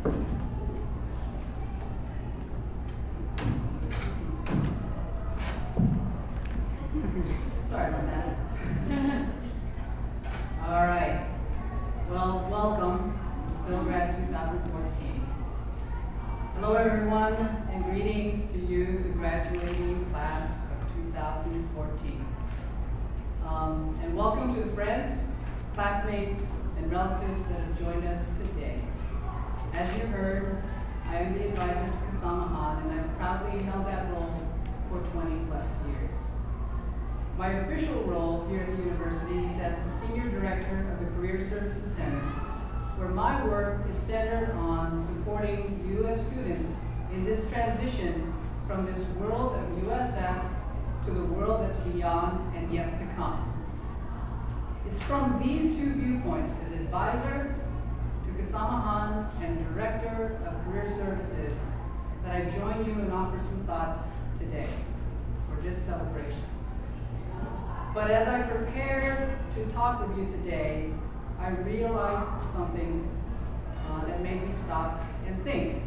Sorry about that. All right. Well, welcome to Fil-Grad 2014. Hello, everyone, and greetings to you, the graduating class of 2014. And welcome to the friends, classmates, and relatives that have joined us today. As you heard, I am the advisor to Kasamahan, and I've proudly held that role for 20+ years. My official role here at the university is as the Senior Director of the Career Services Center, where my work is centered on supporting U.S. students in this transition from this world of USF to the world that's beyond and yet to come. It's from these two viewpoints, as advisor to Kasamahan and Director of Career Services, that I join you and offer some thoughts today for this celebration. But as I prepared to talk with you today, I realized something that made me stop and think.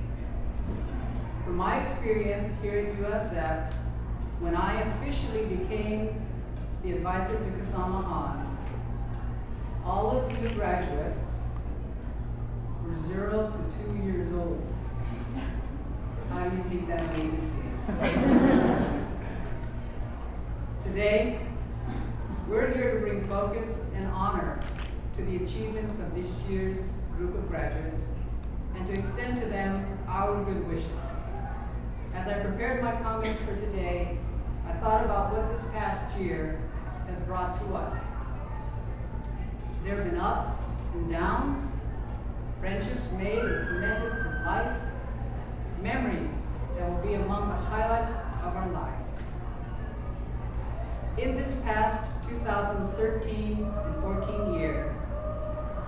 From my experience here at USF, when I officially became the advisor to Kasamahan, all of you graduates were 0 to 2 years old. How do you think that made me feel? Today, we're here to bring focus and honor to the achievements of this year's group of graduates and to extend to them our good wishes. As I prepared my comments for today, I thought about what this past year has brought to us. There have been ups and downs, friendships made and cemented for life, memories that will be among the highlights of our lives. In this past 2013 and 14 year,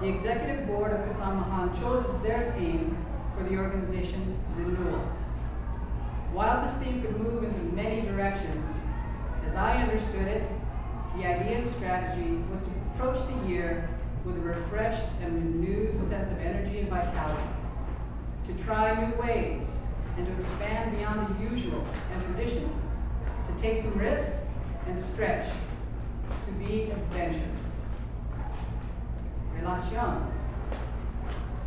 the Executive Board of Kasamahan chose as their theme for the organization renewal. While this theme could move into many directions, as I understood it, the idea and strategy was to approach the year with a refreshed and renewed sense of energy and vitality, to try new ways and to expand beyond the usual and traditional, to take some risks and stretch, to be adventurous. Relación.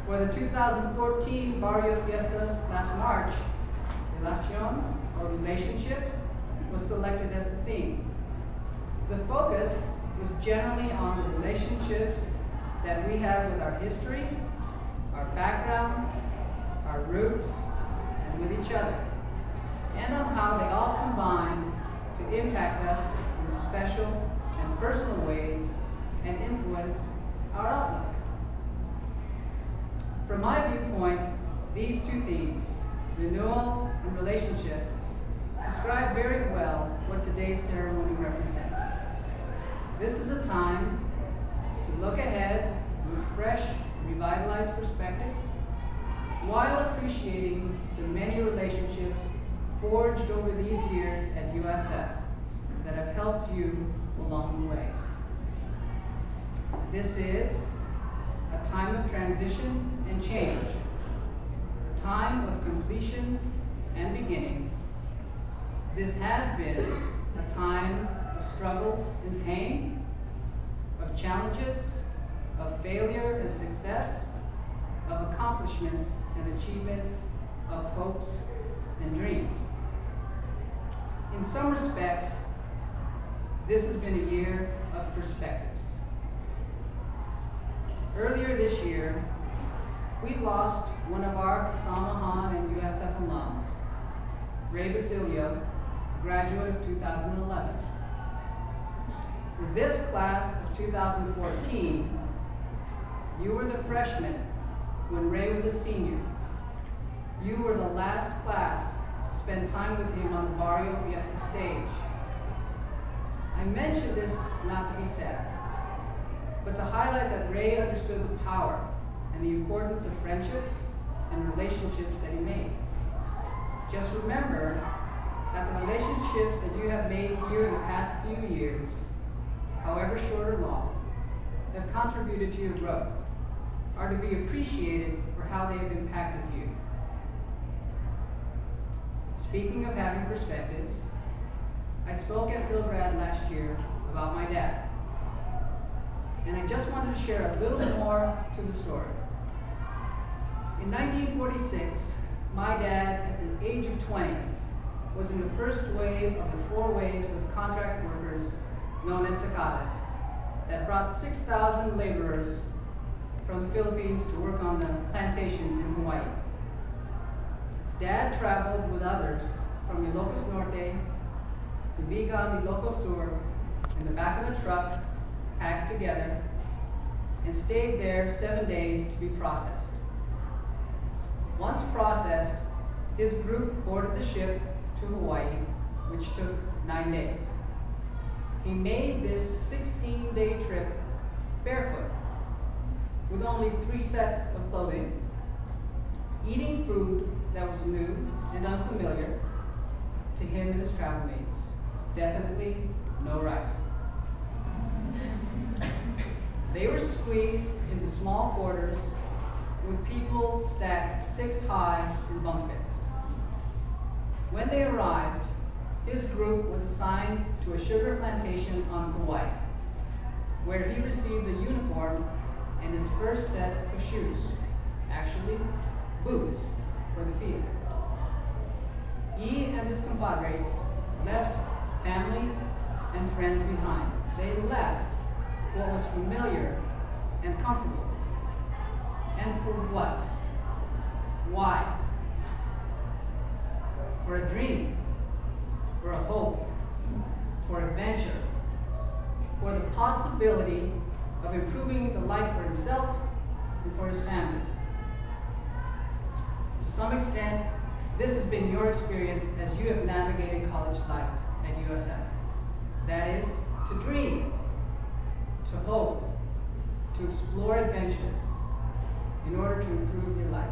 For the 2014 Barrio Fiesta last March, Relación, or relationships, was selected as the theme. The focus was generally on the relationships that we have with our history, our backgrounds, our roots, and with each other, and on how they all combine to impact us in special and personal ways and influence our outlook. From my viewpoint, these two themes, renewal and relationships, describe very well what today's ceremony represents. This is a time to look ahead with fresh, revitalized perspectives, while appreciating the many relationships forged over these years at USF that have helped you along the way. This is a time of transition and change, a time of completion and beginning. This has been a time of struggles and pain, of challenges, of failure and success, of accomplishments and achievements, of hopes and dreams. In some respects, this has been a year of perspectives. Earlier this year, we lost one of our Kasamahan and USF alums, Ray Basilio, graduate of 2011. For this class of 2014, you were the freshman when Ray was a senior. You were the last class to spend time with him on the Barrio Fiesta stage. I mention this not to be sad, but to highlight that Ray understood the power and the importance of friendships and relationships that he made. Just remember that the relationships that you have made here in the past few years, however short or long, have contributed to your growth, are to be appreciated for how they have impacted you. Speaking of having perspectives, I spoke at Fil-Grad last year about my dad. And I just wanted to share a little more to the story. In 1946, my dad, at the age of 20, was in the first wave of the 4 waves of contract workers known as cicadas that brought 6,000 laborers from the Philippines to work on the plantations in Hawaii. Dad traveled with others from Ilocos Norte to Vigan, Ilocos Sur, in the back of a truck, packed together, and stayed there 7 days to be processed. Once processed, his group boarded the ship to Hawaii, which took 9 days. He made this 16-day trip barefoot, with only 3 sets of clothing, eating food that was new and unfamiliar to him and his travel mates. Definitely no rice. They were squeezed into small quarters with people stacked 6 high in bunk beds. When they arrived, his group was assigned to a sugar plantation on Kauai, where he received a uniform and his first set of shoes, actually boots, for the field. He and his compadres left family and friends behind. They left what was familiar and comfortable. And for what? Why? For a dream, for a hope, for adventure, for the possibility of improving the life for himself and for his family. To some extent, this has been your experience as you have navigated college life at USF. That is, to dream, to hope, to explore adventures in order to improve your life.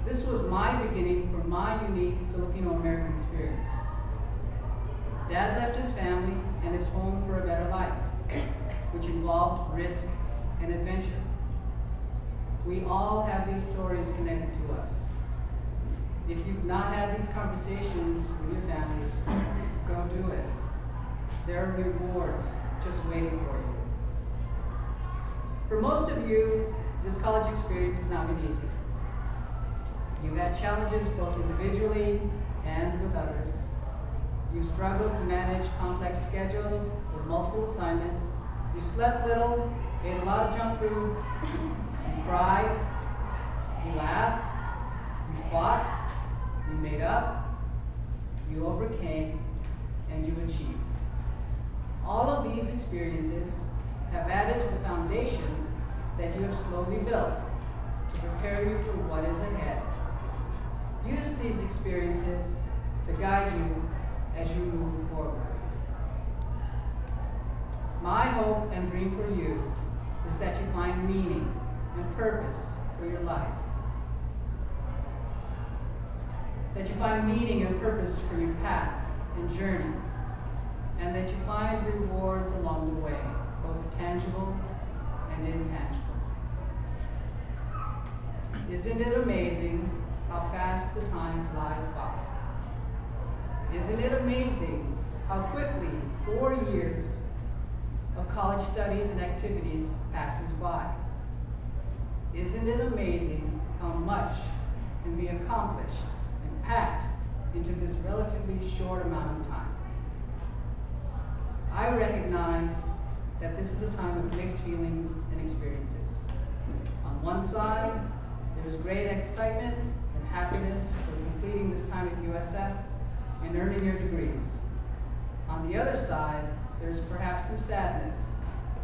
This was my beginning for my unique Filipino-American experience. Dad left his family and his home for a better life, which involved risk and adventure. We all have these stories connected to us. If you've not had these conversations with your families, go do it. There are rewards just waiting for you. For most of you, this college experience has not been easy. You've had challenges both individually and with others. You've struggled to manage complex schedules with multiple assignments. You slept little, ate a lot of junk food, you cried, you laughed, you fought, you made up, you overcame, and you achieved. All of these experiences have added to the foundation that you have slowly built to prepare you for what is ahead. Use these experiences to guide you as you move forward. My hope and dream for you is that you find meaning and purpose for your life. That you find meaning and purpose for your path and journey, and that you find rewards along the way, both tangible and intangible. Isn't it amazing how fast the time flies by? Isn't it amazing how quickly 4 years of college studies and activities passes by? Isn't it amazing how much can be accomplished and packed into this relatively short amount of time? I recognize that this is a time of mixed feelings and experiences. On one side, there is great excitement and happiness for completing this time at USF and earning your degrees. On the other side, there is perhaps some sadness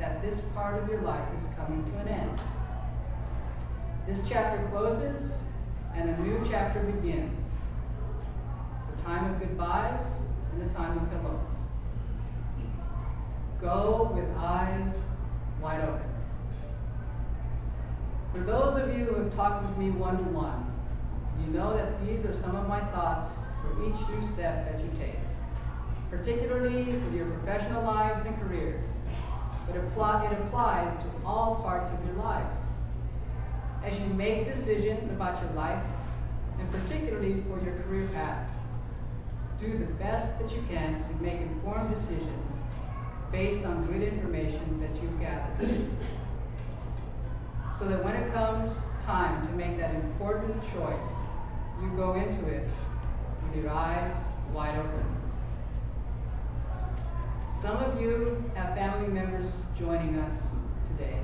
that this part of your life is coming to an end. This chapter closes and a new chapter begins. It's a time of goodbyes and a time of hellos. Go with eyes wide open. For those of you who have talked with me one-to-one, you know that these are some of my thoughts for each new step that you take, particularly with your professional lives and careers. But it applies to all parts of your lives. as you make decisions about your life, and particularly for your career path, do the best that you can to make informed decisions based on good information that you've gathered. So that when it comes time to make that important choice, you go into it with your eyes wide open. Some of you have family members joining us today.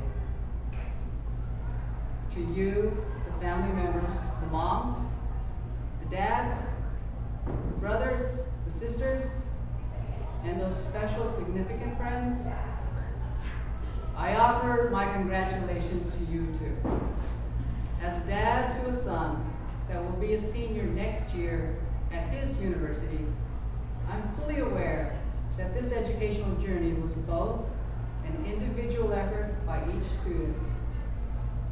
To you, the family members, the moms, the dads, the brothers, the sisters, and those special significant friends, I offer my congratulations to you too. As a dad to a son that will be a senior next year at his university, I'm fully aware that this educational journey was both an individual effort by each student,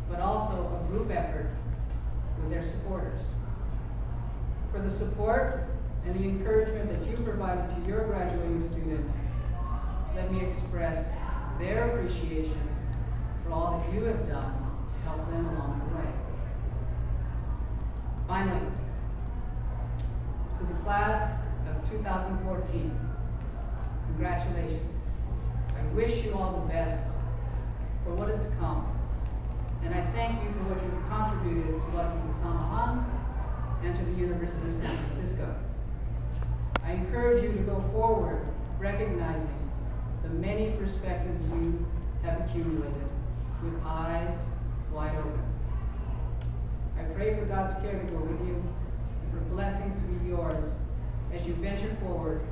but also a group effort with their supporters. For the support and the encouragement that you provided to your graduating student, let me express their appreciation for all that you have done to help them along the way. Finally, to the class of 2014, congratulations. I wish you all the best for what is to come. And I thank you for what you've contributed to us in Kasamahan and to the University of San Francisco. I encourage you to go forward recognizing the many perspectives you have accumulated with eyes wide open. I pray for God's care to go with you and for blessings to be yours as you venture forward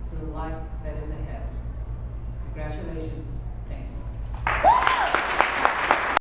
to the life that is ahead. Congratulations.